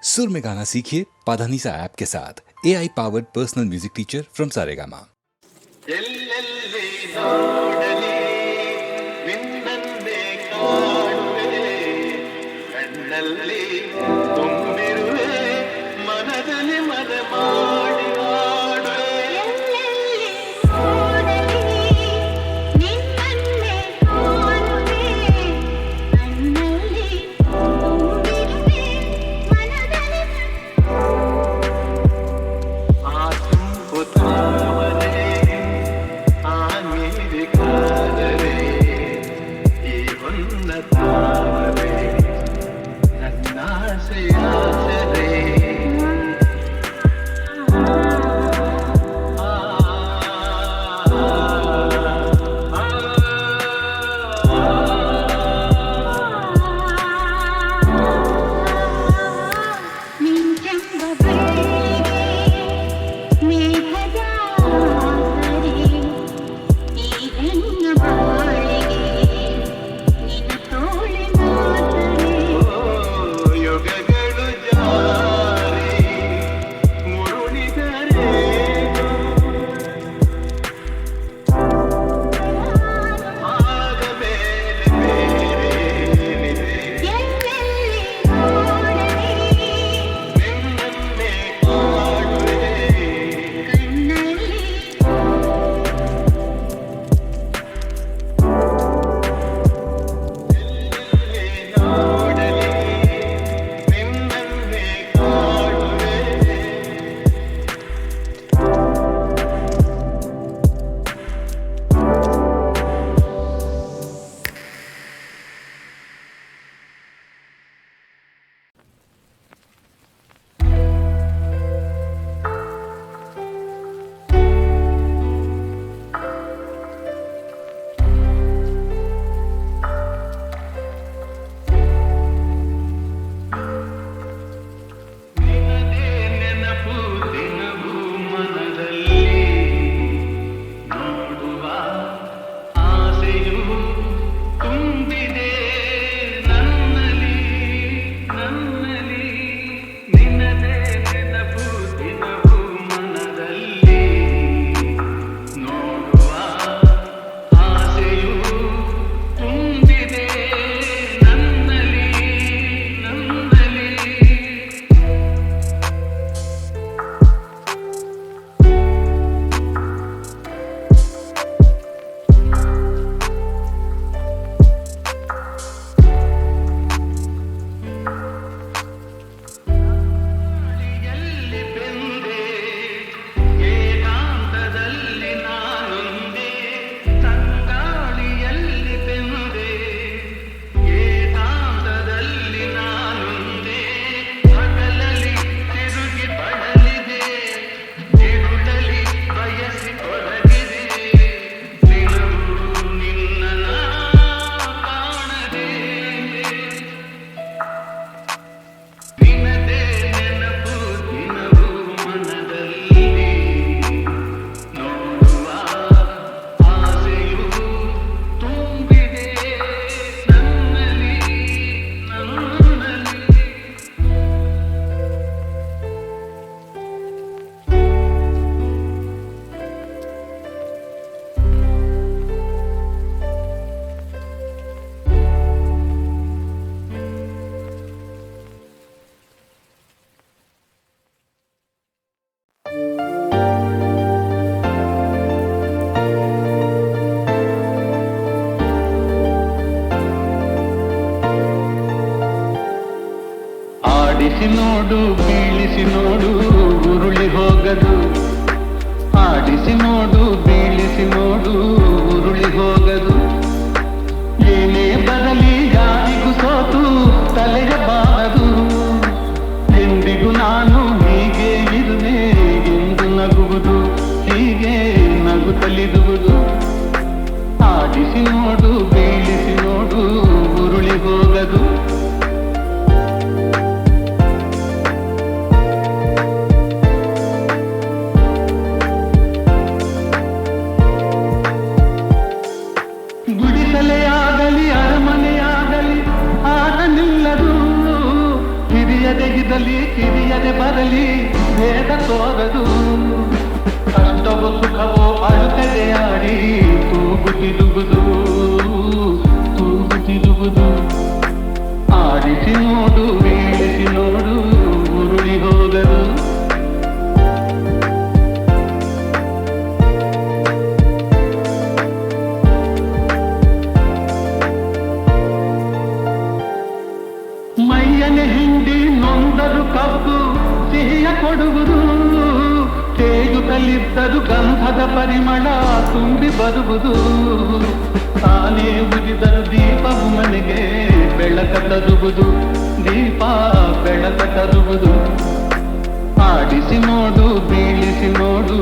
सुर में गाना सीखिए पाधानीसा ऐप के साथ AI powered personal music teacher from Saregama. ಎಲ್ಲೆಲ್ಲಿ ನೋಡಲಿ ನಿನ್ನನ್ನೇ ಕಾಣುವೆ, ಕಣ್ಣಲ್ಲಿ ತುಂಬಿರುವೆ, ಮನದಲ್ಲಿ ಮನ ಮಾಡಿ ಆಡುವೆ. ಎಲ್ಲೆಲ್ಲಿ ನೋಡಲಿ ನಿನ್ನನ್ನೇ ಕಾಣುವೆ, ಕಣ್ಣಲ್ಲಿ ತುಂಬಿರುವೆ, ಮನದಲ್ಲಿ ಆ ತುಂಬು ತಾವರೆ, ಆ ನೀರಿ ಕಾದರೆ, ಈ ಹೊನ್ನ ತಾವರೆ ನನ್ನಾಸೆಯಾದರೆ. ಮಿಂಚೆಂಬ ಬೆಳ್ಳಿಗೆ ಮೇಘದ ಸರಿ, ಈ ಹೆಣ್ಣ ಬಾಳಿಗೆ ನಿನ್ನ ತೋಳಿನ ಸರಿ. ಯುಗಗಳು ಜಾರಿ ಮುರುಳಿದರೆ ಆದ ಮೇಲೆ ಬೇರೇನಿದೆ, ಎಲ್ಲೆಲ್ಲಿ ನೋಡಲಿ ನಿನ್ನನ್ನೇ ಕಾಣುವೆ. ಕಣ್ಣಲ್ಲಿ ಎಲ್ಲೆಲ್ಲಿ ನೋಡಲಿ ನಿನ್ನನ್ನೇ ಕಾಣುವೆ. ನಿನದೇ ನೆನಪು ದಿನವೂ ಮನದಲ್ಲಿ, ನೋಡುವ ಆಸೆಯು ತುಂಬಿದೆ ನನ್ನಲ್ಲಿ. ನಿನದೇ ನೆನಪು ದಿನವೂ ಮನದಲ್ಲಿ, ನೋಡುವ ಆಸೆಯು ತುಂಬಿದೆ ನನ್ನಲ್ಲಿ. ಎಲ್ಲಿ ಬೆಂದೆ ಏಕಾಂತದಲ್ಲಿ ನಾನೊಂದೇ, ತಂಗಾಳಿಯಲ್ಲಿ ಬೆಂದೆ ಏಕಾಂತದಲ್ಲಿ ನಾನೊಂದೇ. ಹಗಲಲ್ಲಿ ತಿರುಗಿ ಬಳಲಿದೆ, ತಿರುಳಲಿ ಬಯಸಿ ತೊಡಗಿದೆ, ದಿನವೂ ನಿನ್ನ ಕಾಣದೆ. ನಿನದೇ ನೆನಪು ದಿನವೂ ಮನದಲ್ಲಿ, ನೋಡುವ ಆಸೆಯು ತುಂಬಿದೆ ನನ್ನಲ್ಲಿ. ಆಡಿಸಿ ನೋಡು, ಬೀಳಿಸಿ ನೋಡು, ಉರುಳಿ ಹೋಗದು. ಆಡಿಸಿ ನೋಡು, ಬೀಳಿಸಿ ನೋಡು, ಉರುಳಿ ಹೋಗದು. ಏನೇ ಬರಲಿ ಯಾರಿಗೂ ಸೋತು ತಲೆಗೆ ಬಾರದು. ಎಂದಿಗೂ ನಾನು ಹೀಗೆ ಇರುವೆ ಎಂದು ನಗುವುದು, ಹೀಗೆ ನಗುತ್ತಲಿರುವುದು. ಆಡಿಸಿ ನೋಡು, ಬೀಳಿಸಿ ನೋಡು, ಉರುಳಿ ಹೋಗದು. ಗುಡಿಸಲೇ ಆಗಲಿ ಅರಮನೆಯಾಗಲಿ ಆಟ ನಿಲ್ಲದು. ಹಿರಿಯದೆಗಿದ ಇರಲಿ ಕಿರಿಯದೆ ಬರಲಿ ಭೇದ ತೋರದು ಕಷ್ಟವೋ ಸುಖವೋ ಅಳುತ್ತದೆ ಆಡಿ ತೂಗುತ್ತಿರುವುದು ತೂಗುತ್ತಿರುವುದು ಆಡಿಸಿ ನೋಡು ಬೀಳಿಸಿ ನೋಡು ಉರುಳಿ ಹೋಗದು ಮೈಯನೆ ಹಿಂಡಿ ನೊಂದರು ಕಬ್ಬು ಸಿಹಿಯ ಕೊಡುವುದು ತೇಗುತ್ತಲಿದ್ದರು ಗಂಧದ ಪರಿಮಳ ತುಂಬಿ ಬರುವುದು ತಾನೇ ಉರಿದರು ದೀಪವು ಮನೆಗೆ ಬೆಳಕ ತರುವುದು ದೀಪ ಬೆಳಕ ತರುವುದು ಆಡಿಸಿ ನೋಡು ಬೀಳಿಸಿ ನೋಡು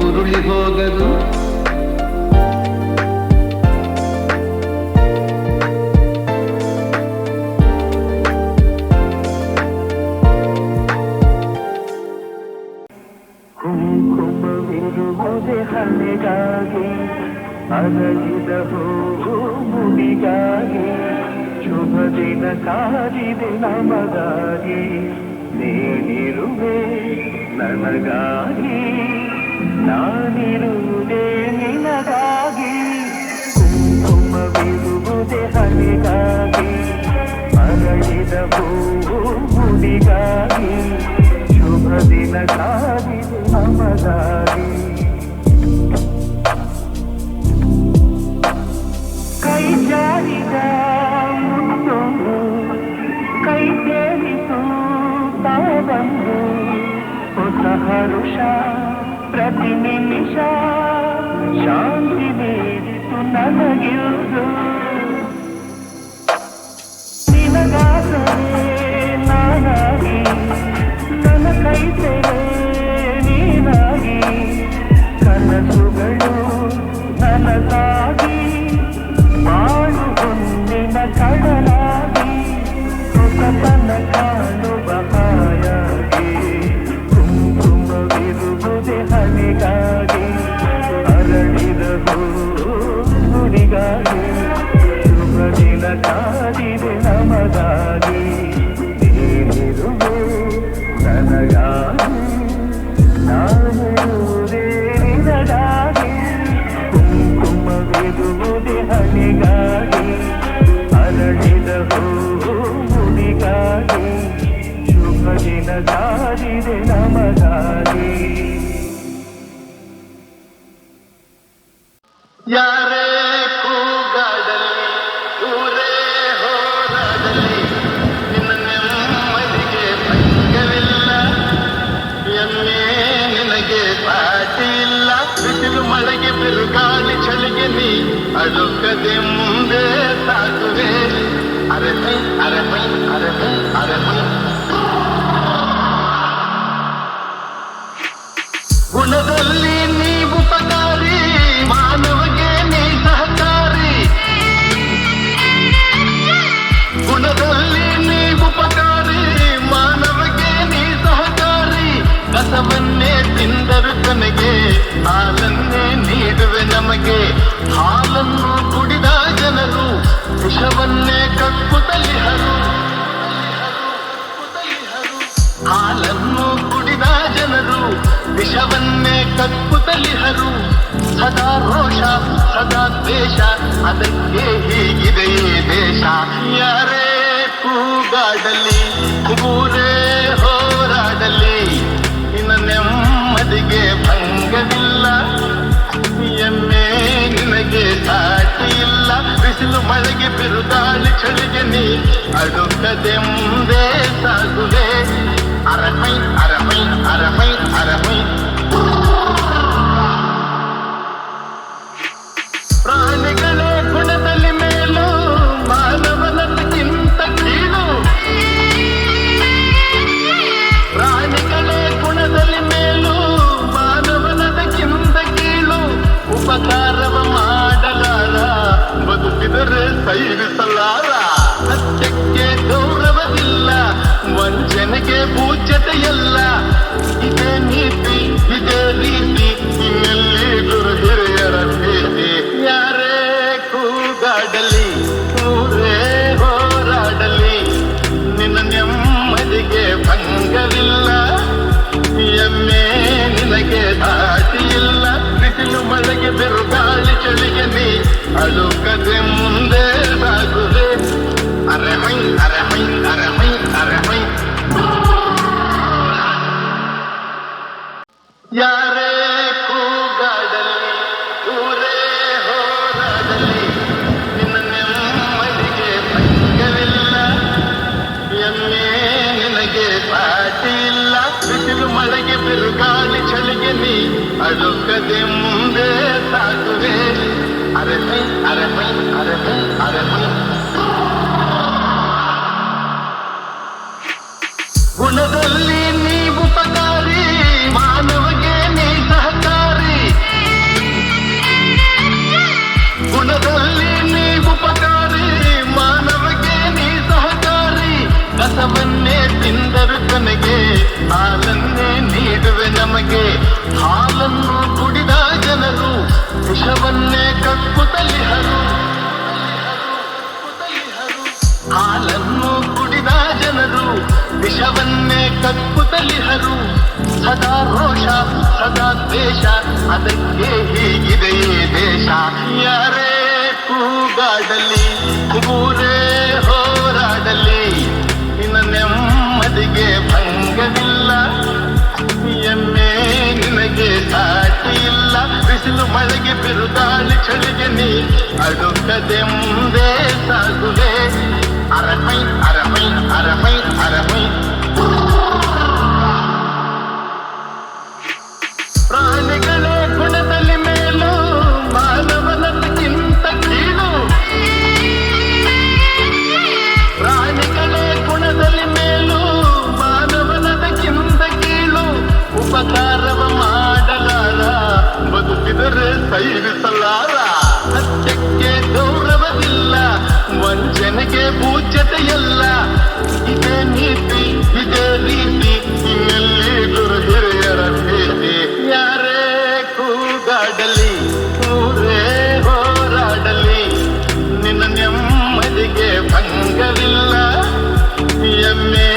ಉರುಳಿ ಹೋಗದು ಕುಂಕುಮವಿರುವುದೇ ಹಣೆಗಾಗಿ ಅರಳಿದ ಹೂವು ಮುಡಿಗಾಗಿ ಶುಭ ದಿನ ಕಾದಿದೆ ನಮಗಾಗಿ ನೀನಿರುವೆ ನನಗಾಗಿ ನಾನಿರುವುದೇ ನಿನಗಾಗಿ ಕುಂಕುಮವಿರುವುದೇ ಹಣೆಗಾಗಿ ಅರಳಿದ ಹೂವು ಮುಡಿಗಾಗಿ ಶುಭ ದಿನ ಕಾದಿದೆ ನಮಗಾಗಿ ಕೈ ಜಾರಿದ ಮುತ್ತೊಂದು ಕೈ ಸೇರಿತು ತಾವಂದು ಹೊಸ ಹರುಷ ಪ್ರತಿ ನಿಮಿಷ ಶಾಂತಿ ನೀಡಿತು ನನಗಿರುವುದು ನಿನಗಾಸರೆ ನಾನಾಗಿ ನನ್ನ ಕೈ ಸೇರೆ ನೀನಾಗಿ ಕನಸುಗಳು ನನಗಾಗಿ ಬಾಳು ಹೊನ್ನಿನ ಕಡಲಾಗಿ ಹೊಸತನ ಕಾಣುವ ಹಾಯಾಗಿ ಕುಂಕುಮವಿರುವುದೇ ಹಣೆಗಾಗಿ ಅರಳಿದ ಹೂರಿಗಾಗಿ ಶುಭ ದಿನ ಕಾದಿದೆ ನಮಗಾಗಿ ನೀನಿರುವೆ ನನಗಾಗಿ ನಾನಿರುವುದೇ ನಿನಗಾಗಿ ಕುಂಕುಮವಿರುವುದೇ ಹಣೆಗಾಗಿ ಅರಳಿದ ಹೂವುಗಳಿಗಾಗಿ ಶುಭ ದಿನ ಕಾದಿದೆ ನಮಗಾಗಿ ಯಾರೇ ಕೂಗಾಡಲಿ ಊರೇ ಹೋರಾಡಲಿ ನಿನ್ನ ನೆಮ್ಮದಿಗೆ ಭಂಗವಿಲ್ಲ ಎಮ್ಮೆ ನಿನಗೆ ಸಾಟಿ ಇಲ್ಲ ಬಿಸಿಲು ಮಳೆಗೆ ಬಿರುಗಾಳಿ ಚಳಿಗೆ ನೀ ಅಡುಕದೆ ಮುಂದೆ ಸಾಗುವೆ ಅರಮೈ ಅರಮೈ ಅರಮೈ ಅರಮೈ ಗುಣದಲ್ಲಿ ನೀ ಉಪಕಾರಿ ಮಾನವಗೆ ನೀ ಸಹಕಾರಿ ಗುಣದಲ್ಲಿ ನೀ ಉಪಕಾರಿ ಮಾನವಗೆ ನೀ ಸಹಕಾರಿ ಕಸವನ್ನೇ ತಿಂದರು ಕೊನೆಗೆ ಹಾಲನ್ನೇ ನೀಡುವೆ ನಮಗೆ ಹಾಲನ್ನು ಕುಡಿದ ಜನರು ವಿಷವನ್ನೇ ಕಕ್ಕುತ್ತಲಿಹರು ಹಾಲನ್ನು ಕುಡಿದ ಜನರು ವಿಷವನ್ನೇ ಕಕ್ಕುತ್ತಲಿಹರು ಸದಾ ರೋಷ ಸದಾ ದ್ವೇಷ ಅದಕ್ಕೆ ಹೀಗಿದೆ ಈ ದೇಶ ಯಾರೇ ಕೂಗಾಡಲಿ ಊರೇ ಹೋರಾಡಲಿ ಇನ್ನ ನೆಮ್ಮದಿಗೆ ಭಂಗವಿಲ್ಲ ಎಮ್ಮೆ ನಿನಗೆ ಸಾಟಿ ಇಲ್ಲ ಬಿಸಿಲು ಮಳೆಗೆ ಬಿರುಗಾಳಿ ಚಳಿಗೆ ನೀ ಅಡುಕದೆ ಮುಂದೆ ಸಾಗುವೆ ಅರಮೈ ಅರಮೈ ಅರಮೈ ಅರಮೈ ಪ್ರಾಣಿಗಳೇ ಗುಣದಲ್ಲಿ ಮೇಲು ಮಾನವನಕ್ಕಿಂತ ಕೀಳು ಪ್ರಾಣಿಗಳೇ ಗುಣದಲ್ಲಿ ಮೇಲು ಮಾನವನದಕ್ಕಿಂತ ಕೀಳು ಉಪಕಾರವ ಮಾಡಲಾರ ಬದುಕಿದರೆ ಸೈರಿಸಲಾರ ಸತ್ಯಕ್ಕೆ ಗೌರವವಿಲ್ಲ ವಂಚ ಅಳುಕದೆ ಮುಂದೆ ಸಾಗುವೆ ಅರೆಮೈ ಅರೆಮೈ ಅರೆಮೈ ಅರೆಮೈ ಯಾರೇ ಕೂಗಾಡಲಿ ಊರೇ ಹೋರಾಡಲಿ ನಿನ್ನ ನೆಮ್ಮದಿಗೆ ಭಂಗವಿಲ್ಲ ಎಮ್ಮೆ ನಿನಗೆ ಸಾಟಿ ಇಲ್ಲ ಬಿಸಿಲು ಮಳೆಗೆ ಬಿರುಗಾಳಿ ಚಳಿಗೆ ನೀ ಅಳುಕದೆ ಮುಂದೆ ಸಾಗುವೆ ಅರೆಮೈ ಅರೆಮೈ ಅರೆಮೈ ಅರೆಮೈ ಗುಣದಲ್ಲಿ ನೀ ಉಪಕಾರಿ ಮಾನವಗೆ ನೀ ಸಹಕಾರಿ ಗುಣದಲ್ಲಿ ನೀ ಉಪಕಾರಿ ಮಾನವಗೆ ನೀ ಸಹಕಾರಿ ಕಸವನ್ನೇ ತಿಂದರು ಕೊನೆಗೆ ಹಾಲನ್ನೇ ನೀಡುವೆ ನಮಗೆ ಹಾಲನ್ನು ಕುಡಿದ ಜನರು ವಿಷವನ್ನೇ ಕಕ್ಕುತ್ತಲಿಹರು ಹಾಲನ್ನು ಕುಡಿದ ಜನರು ವಿಷವನ್ನೇ ಕಕ್ಕುತ್ತಲಿಹರು ಸದಾ ರೋಷ ಸದಾ ದ್ವೇಷ ಅದಕ್ಕೆ ಹೀಗಿದೆಯೇ ದೇಶ ಯಾರೇ ಕೂಗಾಡಲಿ ಊರೇ ಹೋರಾಡಲಿ ನಿನ್ನ ನೆಮ್ಮದಿಗೆ ಭಂಗವಿಲ್ಲ ಎಮ್ಮೆ ನಿನಗೆ ಸಾಟಿ ಇಲ್ಲ ಬಿಸಿಲು ಮಳೆಗೆ ಬಿರುಗಾಳಿ ಚಳಿಗೆ ನೀ ಅಡುಕದೆ ಮುಂದೆ ಸಾಗುವೆ ಅರಮೈ ಅರಮೈ ಅರಮೈ ಅರಮೈ ಪ್ರಾಣಿಗಳೇ ಗುಣದಲ್ಲಿ ಮೇಲು ಮಾನವನಕ್ಕಿಂತ ಕೀಳು ಪ್ರಾಣಿಗಳೇ ಗುಣದಲ್ಲಿ ಮೇಲು ಮಾನವನದಕ್ಕಿಂತ ಕೀಳು ಉಪಕಾರವ ಮಾಡಲಾರ ಬದುಕಿದರೆ ಸೈರಿಸಲಾರ ಸತ್ಯಕ್ಕೆ ಗೌರವವಿಲ್ಲ ವಂಚನೆಗೆ ಪೂಜ್ಯತೆಯಲ್ಲ ಇದೇ ನೀತಿ ಇದೇ ರೀತಿ ಇನ್ನೆಲ್ಲಿ ಗುರು ಹಿರಿಯರ ಭೇಟಿ ಯಾರೇ ಕೂಗಾಡಲಿ ಊರೇ ಹೋರಾಡಲಿ ನಿನ್ನ ನೆಮ್ಮದಿಗೆ ಭಂಗವಿಲ್ಲ ಎಮ್ಮೆ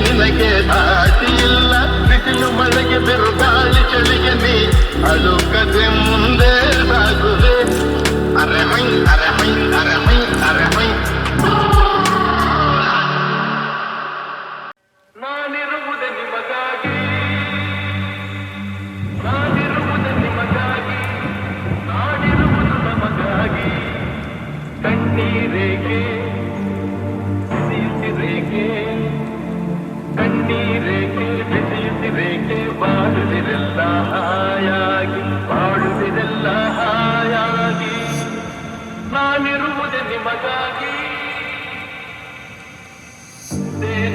ನಿನಗೆ ದಾಟಿ ಇಲ್ಲ ಬಿಸಿಲು ಮಳೆಗೆ ಬಿರುಗಾಳಿ ಚಳಿಗೆ ನೀ ಅಳುಕದೆ ಮುಂದೆ ಸಾಗುವೆ ಅರೆಮೈ ಅರೆಮೈ ಅರೆಮೈ ಅರೆಮೈ ನಾನಿರುವುದೇ ನಿಮಗಾಗಿ ನಾನಿರುವುದೇ ನಿಮಗಾಗಿ ನಾಡಿರುವುದು ನಮಗಾಗಿ ಕಣ್ಣೀರೇಕೆ ಬಿಸಿಯುತ್ತಿರೇಕೆ ಕಣ್ಣೀರೇಕೆ ಬಿಸಿಯುತ್ತಿರೇಕೆ ಬಾಳುವುದೆಲ್ಲ ಹಾಯಾಗಿ ಬಾಳುವುದೆಲ್ಲ ಹಾಯಾಗಿ ನಾನಿರುವುದೇ ನಿಮಗಾಗಿ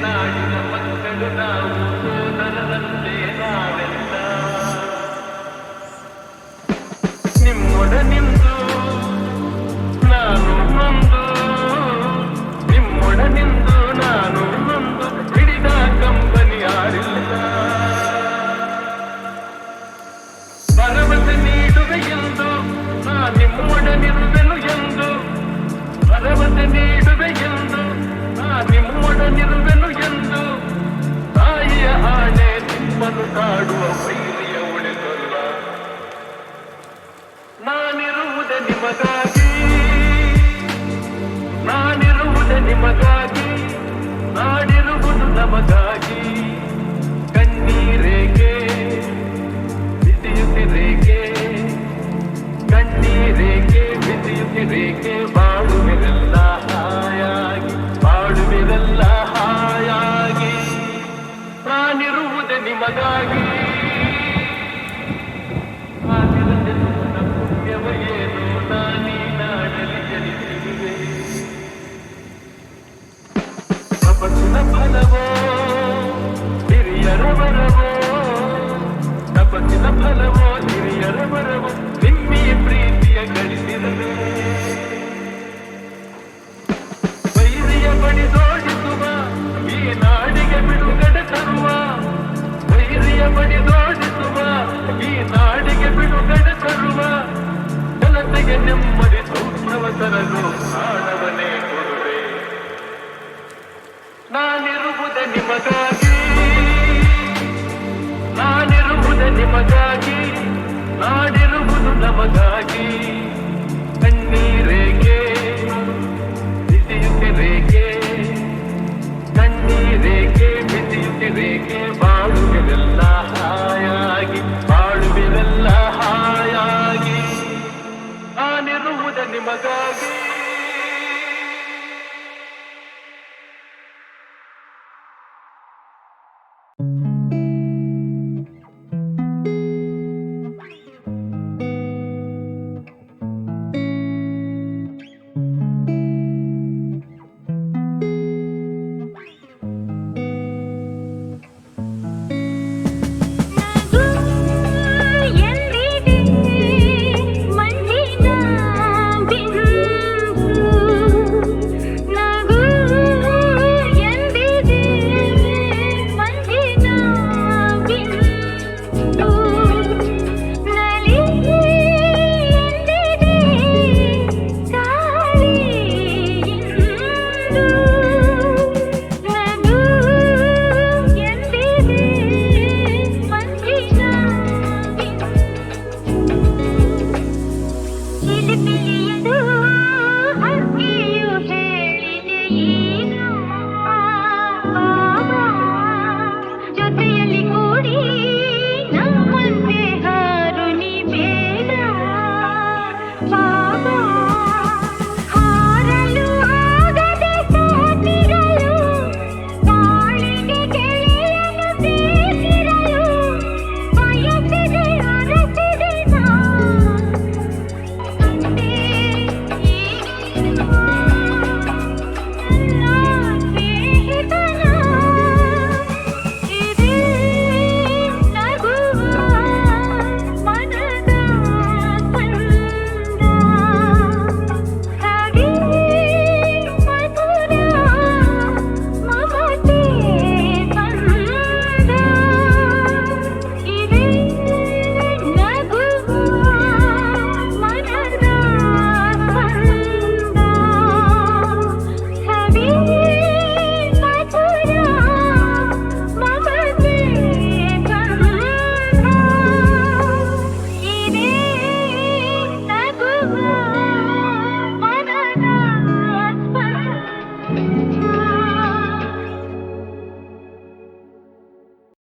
ನಾಡಿನ ಮಕ್ಕಳು ನಾವು ಸೋದರರಂತೆ ನಾವೆಲ್ಲ ನಿಮ್ಮೊಡ ನಿಂದು ನಾನು ನೊಂದು ನಿಮ್ಮೊಡ ನಿಂದು ನಾನು ನೊಂದು ಹಿಡಿದ ಕಂಬನಿ ಯಾರಿಲ್ಲ ಭರವಸೆ ನೀಡುವೆ ಎಂದು ನಾ ನಿಮ್ಮೊಡನಿರುವೆನು ಎಂದು ಭರವಸೆ ನೀಡುವೆ ಎಂದು ನಾ ನಿಮ್ಮೊಡನಿರುವೆನು ಎಂದು ತಾಯಿಯ ಆಣೆ ನಿಮ್ಮನ್ನು ಕಾಡುವ ವೈರಿಯ ಉಳಿಸಲ್ಲ ನಾನಿರುವುದೇ ನಿಮಗಾಗಿ ನಾನಿರುವುದೇ ನಿಮಗಾಗಿ ನಾಡಿರುವುದು ನಮಗಾಗಿ ಕಣ್ಣೀರೇಕೆ ಬಿಸಿಯುತ್ತಿರೇಕೆ ಕಣ್ಣೀರೇಕೆ ಬಿಸಿಯುತ್ತಿರೇಕೆ ಬಾಳುವಿರೆಲ್ಲ ಹಾಯಾಗಿ ಬಾಳುವಿರೆಲ್ಲ ಹಾಯಾಗಿ ನಾನಿರುವುದೇ ನಿಮಗಾಗಿ ಪುಣ್ಯವಯೇನು ನಾನೀ ನಾಡಲಿ ಜನಿಸಿರುವೆ ತಪಸ್ಸಿನ ಫಲವೋ ಹಿರಿಯರ ವರವೋ ತಪಸ್ಸಿನ ಫಲವೋ ಹಿರಿಯರ ವರವೋ ನಿಮ್ಮಿ ಪ್ರೀತಿಯ ಗಳಿಸಿರಲು ವೈರಿಯ ಬಡಿದೋಡಿಸುವ ಈ ನಾಡಿಗೆ ಬಿಡುಗಡೆ ತರುವ ವೈರಿಯ ಬಡಿದೋಡಿಸುವ ಈ ನಾಡಿಗೆ ಬಿಡುಗಡೆ ತರುವ ಜನತೆಗೆ ನೆಮ್ಮದಿ ಸೌಖ್ಯವ ತರಲು ಪ್ರಾಣವನ್ನೇ ಕೊಡುವೆ ನಾನಿರುವುದೇ ನಿಮಗಾಗಿ ನಾನಿರುವುದೇ ನಿಮಗಾಗಿ ನಾಡಿರುವುದು ನಮಗಾಗಿ ಕಣ್ಣೀರೇ ನಿಮಗಾಗಿ